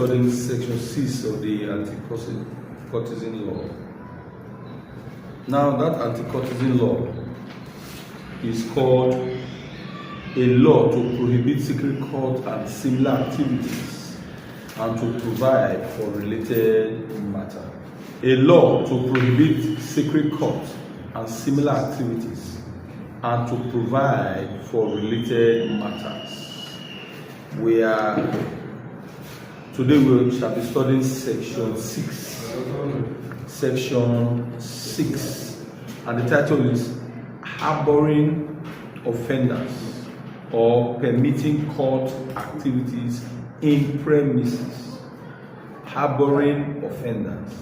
studying section 6 of the anti-cultism law. Now, that anti-cultism law is called a law to prohibit secret cult and similar activities and to provide for related matter. A law to prohibit secret cult and similar activities and to provide for related matters. Today we shall be studying section 6. Section 6. And the title is Harboring Offenders or Permitting Cult Activities in Premises. Harboring offenders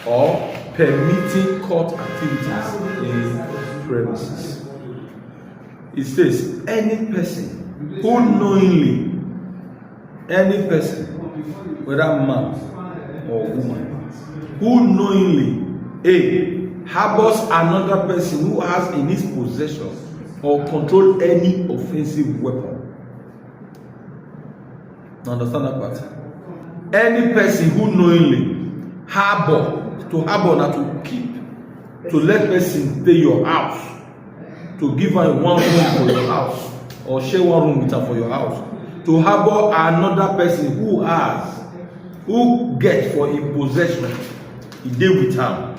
or permitting cult activities in premises. It says any person who knowingly, any person, whether man or woman, who knowingly harbors another person who has in his possession or control any offensive weapon. Now understand that part? Any person who knowingly to harbor now to keep, to let person stay your house, to give her one room for your house, or share one room with her for your house, to harbor another person who get for in possession, he deal with her,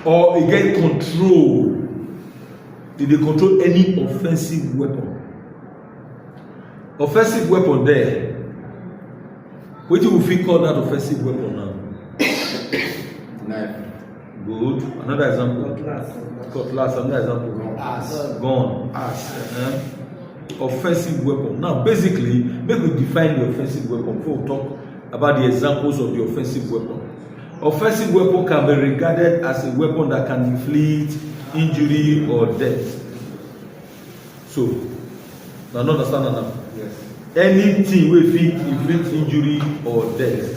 or he get control, did they control any offensive weapon? Offensive weapon there. What do we feel call that offensive weapon now? Knife. Good. Another example. Cutlass. Another example. Axe. Gun. Axe. Offensive weapon. Now, basically, make we define the offensive weapon before we talk about the examples of the offensive weapon. Offensive weapon can be regarded as a weapon that can inflict injury or death. So, now understand that now? Yes. Anything wey fit inflict injury or death,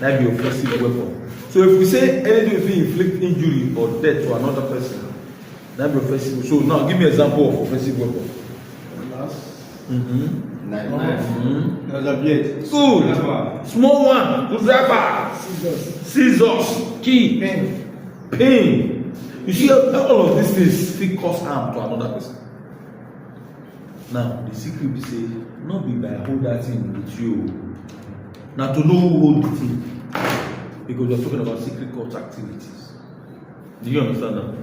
that be offensive weapon. So if we say anything wey fit inflict injury or death to another person, that be offensive. So now give me an example of offensive weapon. Knife. Good. Small one. Scissors. Key. Pain. You see, all of these things fit cause harm to another person. Now, the secret be say, not be by hold that thing with you. Now, to know who hold the thing. Because you're talking about secret cult activities. Do you understand that?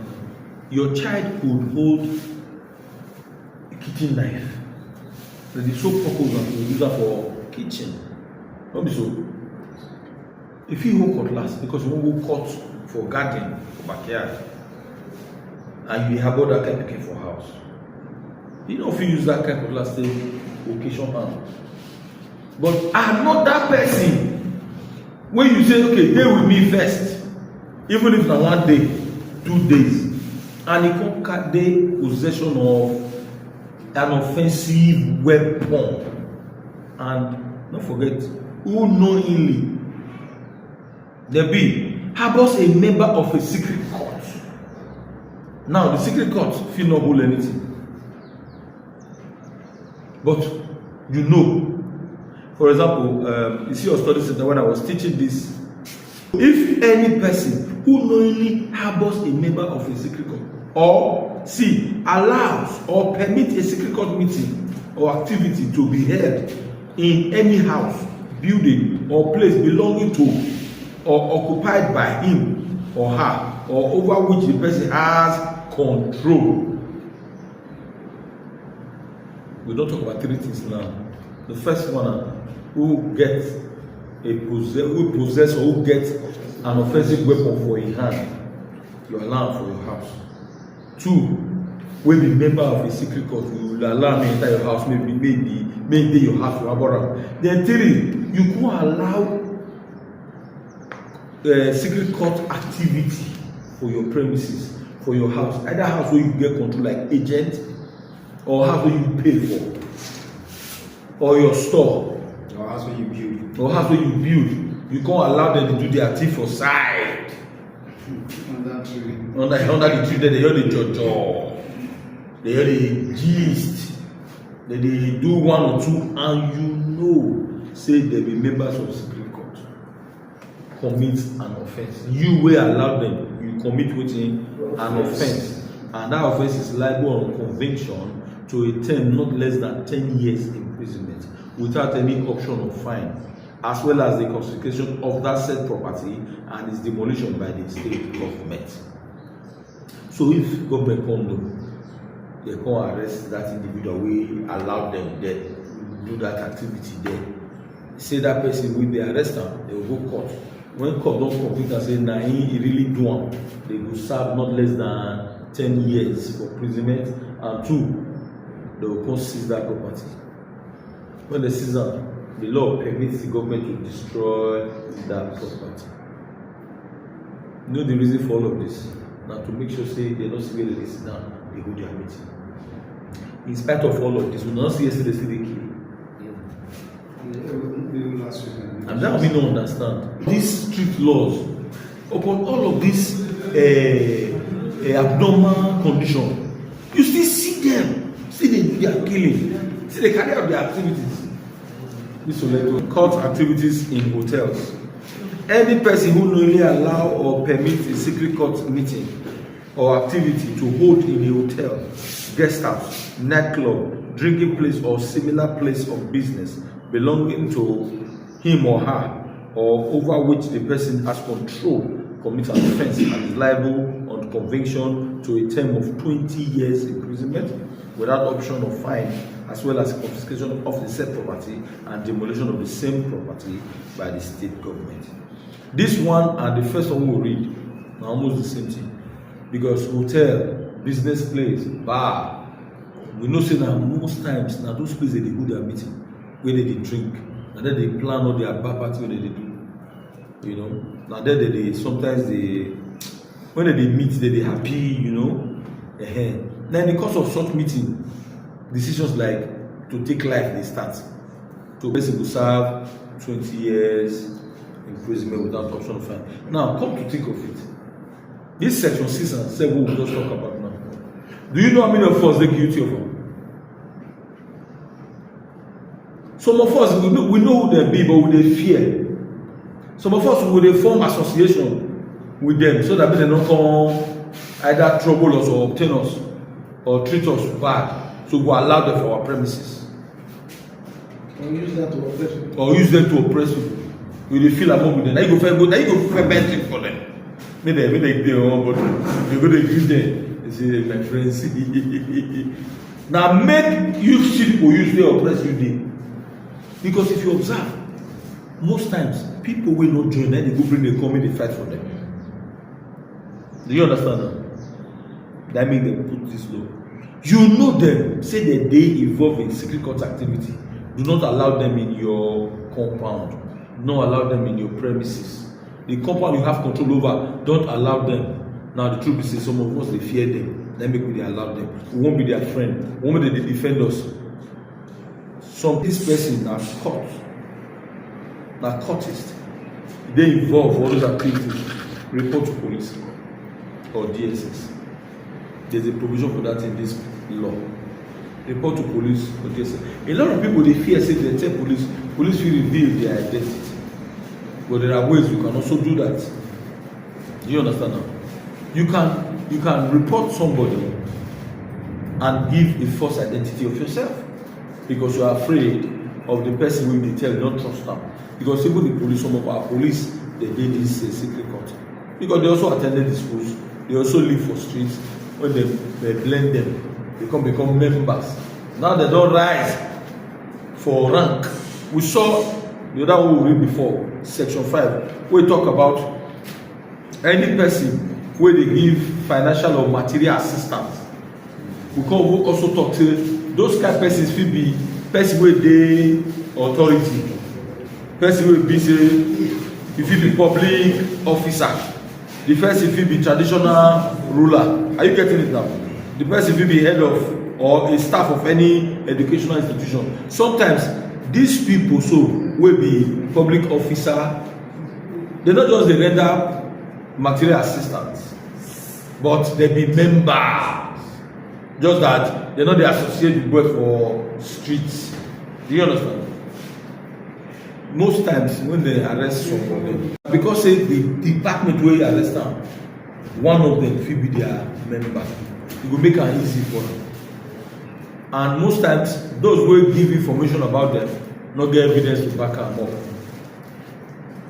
Your child could hold a kitchen knife. That is so popular to use that for kitchen. Not be so. If you hold cutlass, because you won't go cut for garden, for backyard, and you have all that kind of thing for house. You know if you use that kind of last occasion hand. But another person, when you say, okay, they with me first, even if na 1 day, 2 days, and he come carry possession of an offensive weapon, and don't forget, who knowingly there be harbors a member of a secret cult. Now the secret cult fit not hold anything. But you know, for example, you see your study center when I was teaching this. If any person who knowingly harbors a member of a secret cult, or allows or permits a secret cult meeting or activity to be held in any house, building, or place belonging to or occupied by him or her, or over which the person has control. We don't talk about 3 things now. The first one, who gets who possess or who gets an offensive weapon for a hand, you allow for your house. 2, when be member of a secret cult, you will allow me enter your house, maybe your house for abhorrent. Then 3, you can't allow secret cult activity for your premises, for your house, either house where you get control like agent, or house where you pay for, or your store, or house where you build, you can't allow them to do their thing for side. Under the tree, they hear the jojo, they hear the gist, They do one or two, and you know, say they be members of secret court commit an offense. You will allow them, you commit within an offense, and that offense is liable on conviction to a term not less than 10 years imprisonment without any option of fine, as well as the confiscation of that said property and its demolition by the state government. So if government come know, they can arrest that individual, we allow them there, do that activity there. Say that person will be arrested, they will go court. When court don't convict and say, nah, he really do one, they will serve not less than 10 years for imprisonment, and 2, they will come seize that property. When they seize that, the law permits the government to destroy that property. You know the reason for all of this? Now to make sure say they don't see where they sit down, they hold their meeting. In spite of all of this, we don't see yesterday the tlke. And that we don't understand. These strict laws upon all of this abnormal condition, you still see them, see they are killing, see they carry out their activities. This will let you court activities in hotels. Any person who knowingly allow or permit a secret court meeting or activity to hold in a hotel, guest house, nightclub, drinking place, or similar place of business belonging to him or her, or over which the person has control, commits an offense and is liable on conviction to a term of 20 years imprisonment without option of fine, as well as confiscation of the said property and demolition of the same property by the state government. This one and the first one we'll read are almost the same thing, because hotel, business place, bar, we know say that most times now those places they do their meeting, where they drink, and then they plan all their bar party where they do. You know, now then they sometimes they when they meet they happy, you know. Now in the course of such meeting, decisions like to take life they start. To basically serve 20 years imprisonment without option of fine. Now come to think of it, this section 6 and 7 we'll just talk about now. Do you know how many of us are guilty of them? Some of us we know who they be, but we they fear. Some of us will they form association with them so that they don't come either trouble us or obtain us or treat us bad. So we allow them for our premises. Or use that to oppress people. Or use them to oppress people. We will feel among with them. Now you go for bad thing for them. Maybe they do one, but you go to give them. They say, my friends. Now make you see people usually oppress you there. Because if you observe, most times people will not join, then they go bring the comment, they fight for them. Do you understand that? That means they put this law. You know them, say that they involve in secret court activity. Do not allow them in your compound. Do not allow them in your premises. The compound you have control over, don't allow them. Now the truth is, some of us they fear them. Then make we allow them. We won't be their friend. We won't be they defend us. This person are caught, narcotist, they involve all those activities, report to police or DSS. There's a provision for that in this law. Report to police or DSS. A lot of people they fear, say they tell police will reveal their identity. But there are ways you can also do that. Do you understand now? You can report somebody and give a false identity of yourself. Because you are afraid of the person who they tell you don't trust them. Because even the police, some of our police, they did this secret court. Because they also attended the schools, they also live for streets. When they blend them, they become members. Now they don't rise for rank. We saw the other one we read before, section 5, we talk about any person where they give financial or material assistance. We can also talk to those kind of persons will be person where they authority, person will be say if you be public officer, the person will be traditional ruler. Are you getting it now? The person will be head of or a staff of any educational institution. Sometimes these people so will be public officer. They not just they render material assistance, but they be members Just that they know they associate with boys for streets. Do you understand? Most times when they arrest some of them, because say the department where you arrest them, one of them will be their member. It will make it easy for them. And most times, those who give information about them not get evidence to back them up.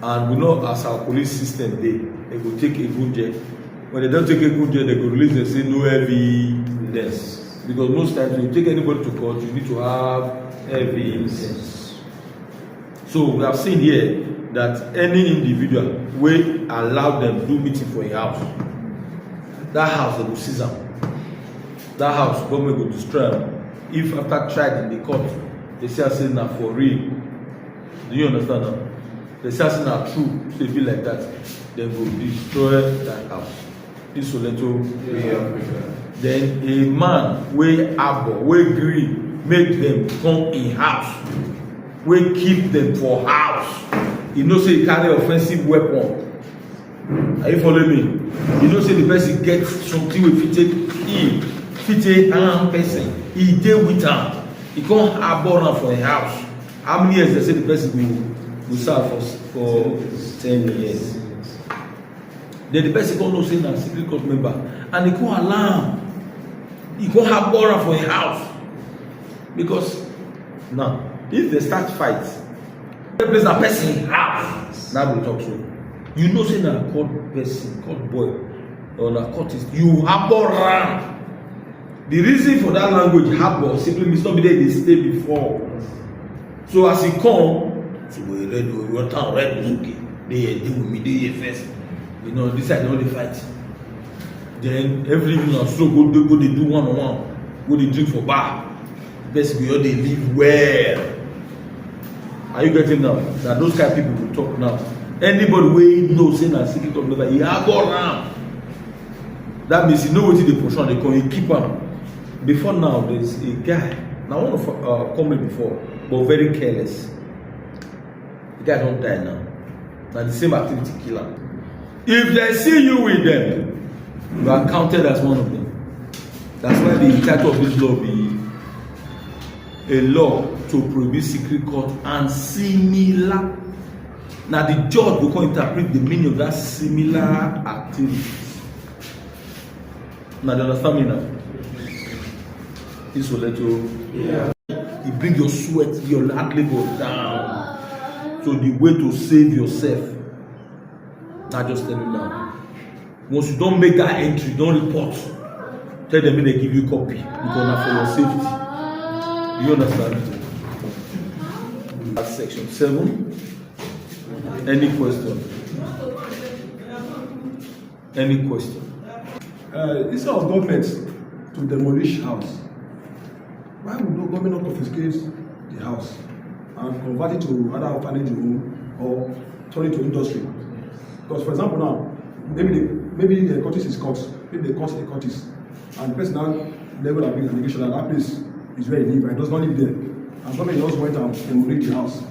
And we know as our police system they go take a good jet. When they don't take a good jet, they go release and say no evidence. Because most times when you take anybody to court, you need to have evidence. So we have seen here that any individual will allow them do meeting for a house. That house they will seize them. That house government will destroy them. If after tried in the court, they say na for real. Do you understand now? They say na true, they feel like that. They will destroy that house. This will let you. Then a man will harbor, will agree, make them come in house, will keep them for house. You know say he carry offensive weapon. Are you following me? You know say the person get something with fit a harm person. He deal with am. He can't harbor am for a house. How many years they say the person will serve for 10 years? Then the person can't know say na secret court member, and he can't allow am. He can't harbor am for a house because now if they start fight, the place na person house. Now we talk so. You know say na court person, court boy, or na courtist, you harbor am. The reason for that language harbor simply means not be there they stay before. So as he come, so we read we town red okay. They deal with me, they first. You know, this side they only fight. Then every evening or so go they do one on one, go they drink for bar. Basically all they live well. Are you getting now? That those kind of people will talk now. Anybody wey know say na secret of never he harbor am. That means you know what they portion they call he keep am. Before now, there's a guy. Now, one of coming before, but very careless. The guy don't die now. Now the same activity kill him. If they see you with them, you are counted as one of them. That's why the title of this law be a law to prohibit secret court and similar. Now the judge will interpret the meaning of that similar activity. Now, do you understand me now? This will let you. Yeah. You bring your sweat, your hard labor down. So the way to save yourself. Now just tell you now. Once you don't make that entry, don't report. Tell them they give you copy because now for your safety. You understand? That's section 7. Any question? Any question? Instead of government to demolish house, why would no government not confiscate the house and convert it to other orphanage home or turn it to industry? Because for example now, maybe the courtist is caught, maybe they caught the courtist, and the person now level of allegation that place is where he lives, and he does not live there. And government just went and demolished the house.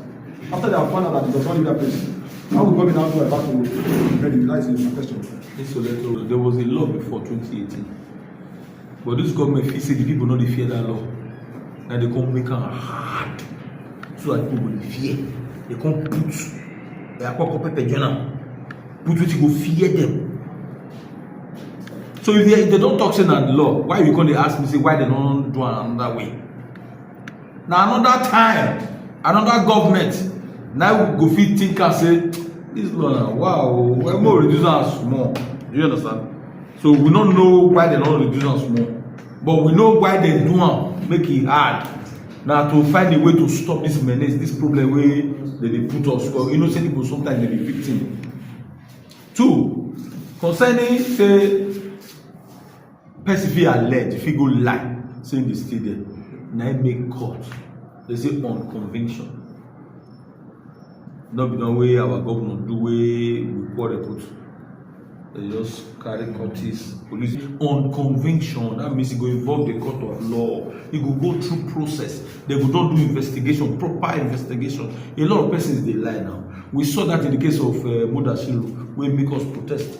After they have found out that he does not live that place, how would government now go about to regularize my question? There was a law before 2018, but this government feel say the people no dey fear that law. Now they come make it hard so that people will fear. They come put it go fear them. So if they don't talk say that law, why you come they ask me say why they don't do another way? Now another time, another government now go fit think and say this law now, wow, we're more reducing us small. Do you understand? So we don't know why they don't reduce us small, but we know why they do am, make it hard. Now to find a way to stop this menace, this problem where they put us. Well, innocent people sometimes they be victim. 2, concerning say person fit allege, if he go lie, saying the stay there, now make court. They say on conviction. Not be done way our governor do way we put. They just carry courts, police on conviction. That means it go involve the court of law. It will go through process. They will not do investigation, proper investigation. A lot of persons they lie now. We saw that in the case of Mudashiru, where make us protest.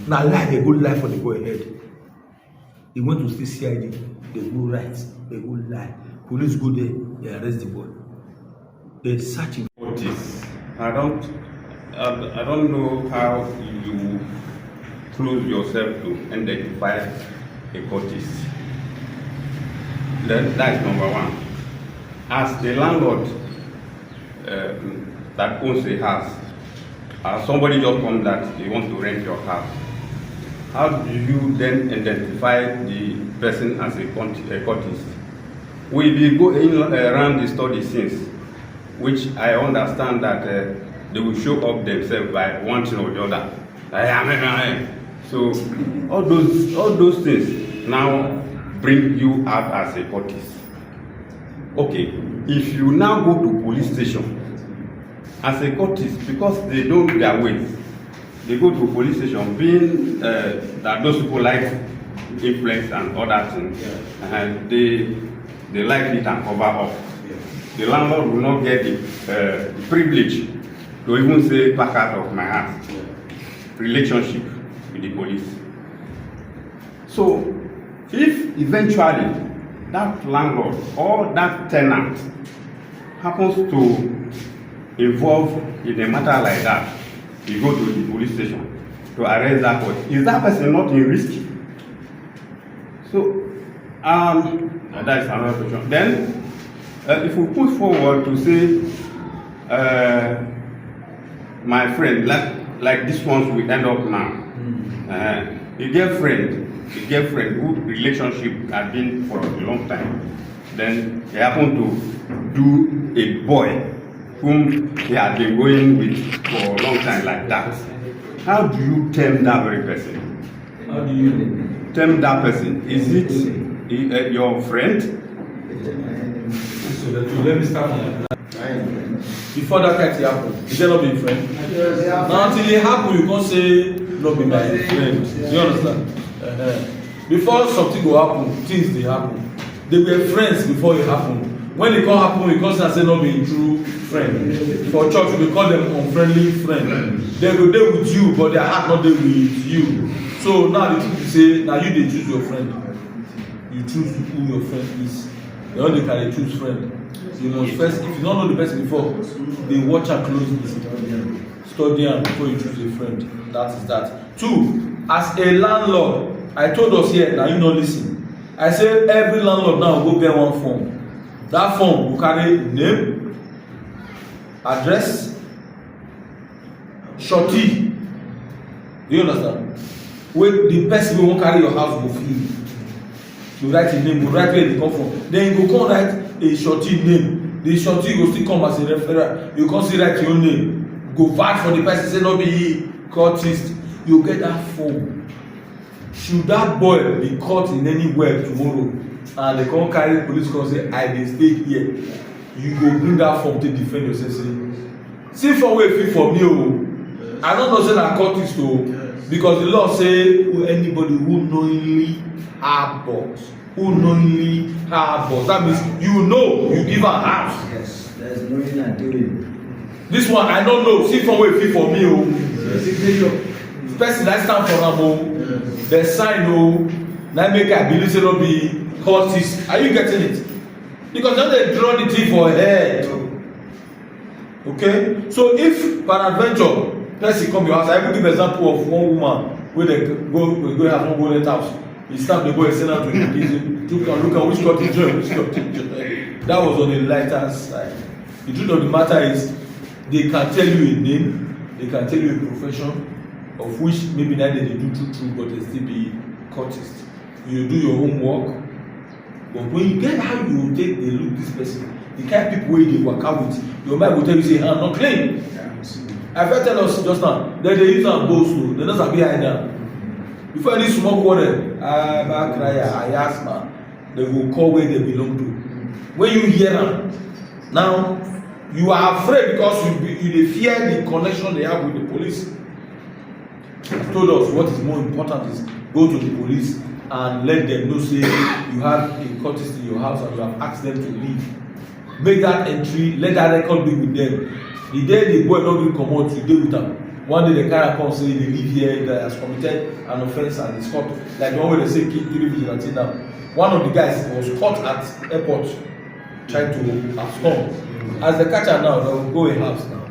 Now lie, they go lie for the boy head. They went to state CID, they go right, they go lie. Police go there, they arrest the boy. They search him. I don't know how you close yourself to identify a cultist. That is number one. As the landlord that owns the house, somebody just comes that they want to rent your house, how do you then identify the person as a cultist? We will go in around the study since, which I understand that they will show up themselves by one thing or the other. So all those things now bring you out as a cultist. Okay, if you now go to police station as a cultist, because they don't do their ways, they go to police station being that those people like influence and other things, and they like it and cover up. The landlord will not get the privilege to even say back out of my house. Relationship with the police. So if eventually that landlord or that tenant happens to involve in a matter like that, you go to the police station to arrest that person. Is that person not in risk? So that is another question. Then if we put forward to say my friend, like this ones we end up now, a girlfriend who relationship had been for a long time, then he happened to do a boy whom he had been going with for a long time like that. How do you term that very person? How do you term that person? Is it your friend? So let me start from that. Before that kind of happen, is there not be a friend? Now until it happen, you can't say not be my friend. Do you understand? Before something will happen, things they happen. They were friends before it happened. When it can't happen, we can't say not be a true friend. For church, we call them unfriendly friend. They go there with you, but their heart not there with you. So now the truth is say, now you they choose your friend. You choose who your friend is. They only can choose friend. You must first, if you don't know the person before, they watch and closely. Study am before you choose a friend. That is that. Two, as a landlord, I told us here, now you not listen. I say every landlord now go get one form. That form will carry name, address, shorty. Do you understand? When the person who won't carry your house go fill. You write a name, you write where they come from. Then you go come write a shorty name. The shorty go still come as a referral. You can't still write your own name. Go back for the person, say not be cultist. You get that form. Should that boy be caught in anywhere tomorrow and they come carry police come say I dey stay here, you go bring that form to defend yourself. See for where fit for me o. I don't know say na cultist o, because the law say anybody who knowingly harbors, that means you know you give am house. Yes, there is knowing and doing. This one I don't know. See for where fit for me o. The person that stand for am o. The sign o. Na make I believe say no be cultist. Are you getting it? Because then they draw the thing for head. Okay? So if peradventure person come your house, I will give example of one woman where they go have one golden house. He stabbed the boy and sent out to him. Look at which got his joint, which got his joint. That was on the lighter side. The truth of the matter is, they can tell you a name, they can tell you a profession, of which maybe now they do true, but they still be cultist. You do your homework, but when you get how you take a look this person, the kind of people wey dey waka with, your mind go tell you say I'm not clean. I fit tell us just now that they use am boast o, they no sabi hide am. Before any small quarrel, back cry, ayasma, they go call where they belong to. When you hear am, now you are afraid because you dey fear the connection they have with the police. He told us what is more important is go to the police and let them know say you have a cultist in your house and you have asked them to leave. Make that entry, let that record be with them. The day the boy don't really come out, you deal with them. One day the car come say they live here, that has committed an offence and is caught. Like the one where they say kill 3 vigilantes now. One of the guys was caught at airport trying to abscond. As the catcher now, they will go in house now.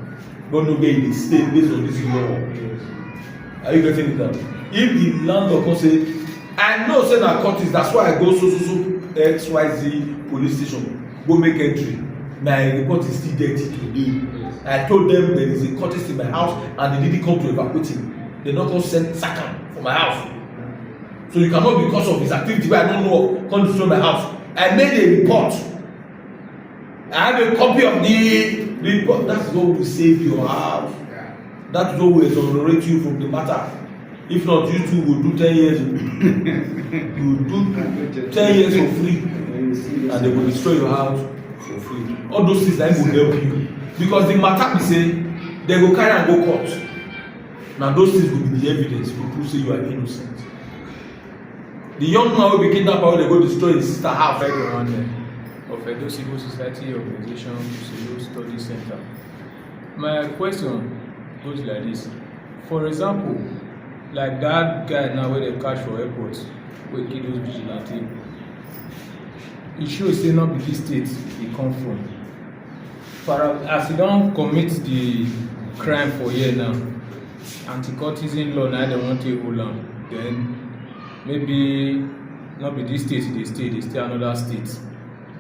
Don't know where they stay based on this law. Are you getting it now? If the landlord come say, I know say na court is, that's why I go so XYZ police station, go make entry. My report is still there till today. I told them there is a courtesy in my house and they didn't come to evacuate him. They not come send Sakam for my house. So you cannot, because of his activity where I don't know, come destroy my house. I made a report. I have a copy of the report. That's what will save your house. That is what will exonerate you from the matter. If not, you two will do 10 years. You will do 10 years for free. And they will destroy your house for free. All those things that will help you. Because the matter be say, they go carry and go court. Now those things will be the evidence to prove say you are innocent. The young man will be kidnapped and they go destroy his sister house. Of Edo Civil Society Organization Civil Study Center. My question goes like this. For example, like that guy now where they catch for airport, where kill those vigilantes, it shows say not be this state he come from. As he don't commit the crime for year now, anti-cultism law now they want to hold on, then maybe not be this state they stay another state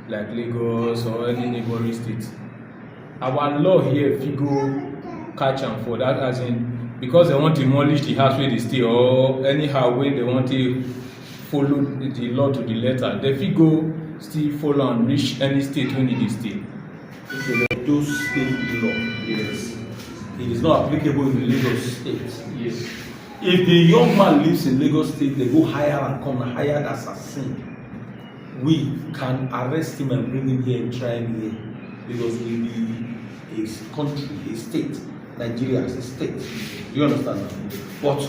like Lagos or any neighboring state. Our law here if you go catch am for that, as in because they want to demolish the house where they stay or anyhow when they want to follow the law to the letter, they fit go still follow and reach any state when they stay. It's a Edo state law. Yes. It is not applicable in the Lagos state. Yes. If the young man lives in Lagos state, they go hire and come and hire assassin. We can arrest him and bring him here and try him here because we be a country, a state. Nigeria is a state. You understand that? But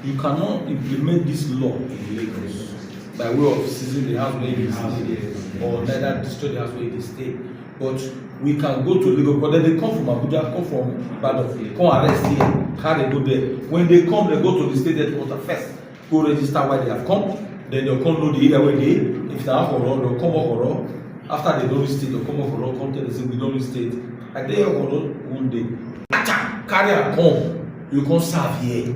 you cannot implement this law in Lagos by way of seizing the house where it is or neither destroy the house where it is stay. But we can go to Lagos, but then they come from Abuja, come from Ibadan, come arrest here, how they go there. When they come, they go to the state headquarters first, go register why they have come, then they'll come know the area where they, if they have horror, they'll come up horror. After they don't state, they'll come up horror, come tell them, say, we don't state. Like they have horror one day. Carry and come, you can't serve here.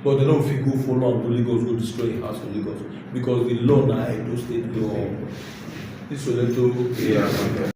But they know if you go follow to Lagos, go destroy a house for Lagos. Because the law now, those state law, this will let you.